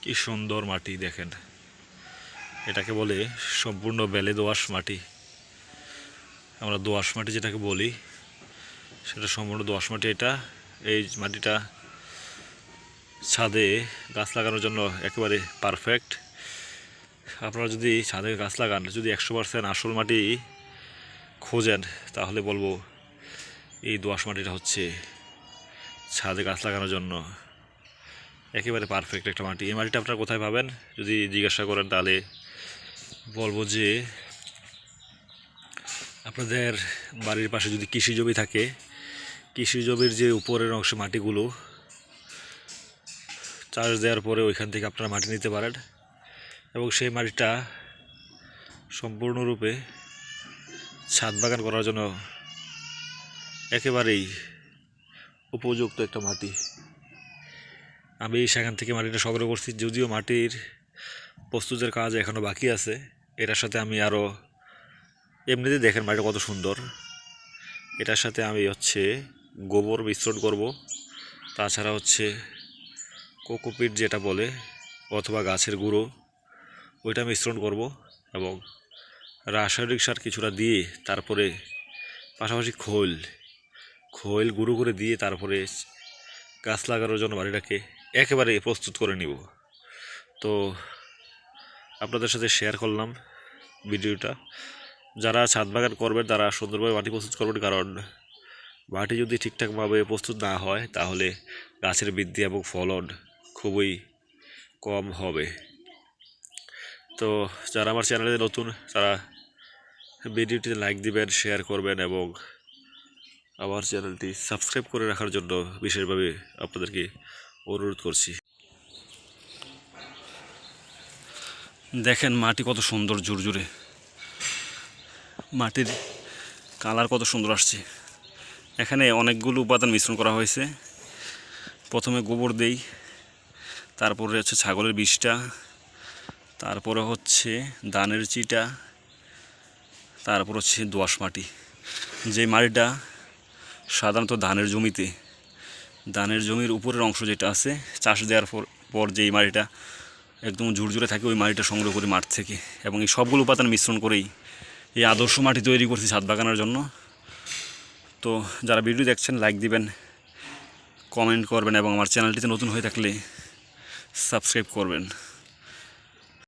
কি সুন্দর মাটি দেখেন, এটাকে বলে সম্পূর্ণ বেলে দোআঁশ মাটি। আমরা দোআঁশ মাটি যেটাকে বলি সেটা সম্পূর্ণ দোআঁশ মাটি। এই মাটিটা ছাদে গাছ লাগানোর জন্য একেবারে পারফেক্ট। আপনারা যদি ছাদে গাছ লাগান, যদি 100% আসল মাটি খোঁজেন, তাহলে বলবো এই দোআঁশ মাটিটা হচ্ছে ছাদে গাছ লাগানোর জন্য একেবারে পারফেক্ট একটা মাটি। এই মাটিটা আপনারা কোথায় পাবেন যদি জিজ্ঞাসা করেন, তাহলে বলবো যে আপনাদের বাড়ির পাশে যদি কৃষি জমি থাকে, কৃষি জমির যে উপরের অংশ মাটিগুলো চাষ দেওয়ার পরে ওইখান থেকে আপনারা মাটি নিতে পারেন এবং সেই মাটিটা সম্পূর্ণরূপে ছাদ বাগান করার জন্য একেবারেই উপযুক্ত একটা মাটি। আমি সেখান থেকে মাটিটা সংগ্রহ করছি, যদিও মাটির প্রস্তুতের কাজ এখনও বাকি আছে। এটার সাথে আমি আরও এমনিতে দেখেন মাটিটা কত সুন্দর। এটার সাথে আমি গোবর মিশ্রণ করব, তাছাড়া কোকোপিট যেটা বলে অথবা গাছের গুঁড়ো, ওইটা মিশ্রণ করব এবং রাসায়নিক সার কিছুটা দিয়ে তারপরে পাশাপাশি খৈল গুঁড়ো করে দিয়ে তারপরে গাছ লাগানোর জন্য বাড়িটাকে একেবারে প্রস্তুত করে নিব। তো আপনাদের সাথে শেয়ার করলাম ভিডিওটা। যারা ছাদ বাগান করবেন তারা সুন্দরভাবে মাটি প্রস্তুত করবেন, কারণ মাটি যদি ঠিকঠাকভাবে প্রস্তুত না হয় তাহলে গাছের বৃদ্ধি এবং ফলন খুবই কম হবে। তো যারা আমার চ্যানেলে নতুন, তারা ভিডিওটিতে লাইক দিবেন, শেয়ার করবেন এবং আমার চ্যানেলটি সাবস্ক্রাইব করে রাখার জন্য বিশেষভাবে আপনাদেরকে অনুরোধ করছি। দেখেন মাটি কত সুন্দর, জুরজুরে মাটির কালার কত সুন্দর আসছে। এখানে অনেকগুলো উপাদান মিশ্রণ করা হয়েছে। প্রথমে গোবর দেই, তারপরে ছাগলের বিষটা, তারপরে ধানের চিটা, তারপর দোআঁশ মাটি। যে মাটিটা সাধারণত ধানের জমির উপরের অংশ যেটা আছে, চাষ দেওয়ার পর যেই মাটিটা একদম ঝুরঝুরে থাকে, ওই মাটিটা সংগ্রহ করি মাঠ থেকে এবং এই সবগুলো উপাদান মিশ্রণ করেই এই আদর্শ মাটি তৈরি করছি ছাদ বাগানের জন্য। তো যারা ভিডিও দেখছেন লাইক দিবেন, কমেন্ট করবেন এবং আমার চ্যানেলটিতে নতুন হয়ে থাকলে সাবস্ক্রাইব করবেন।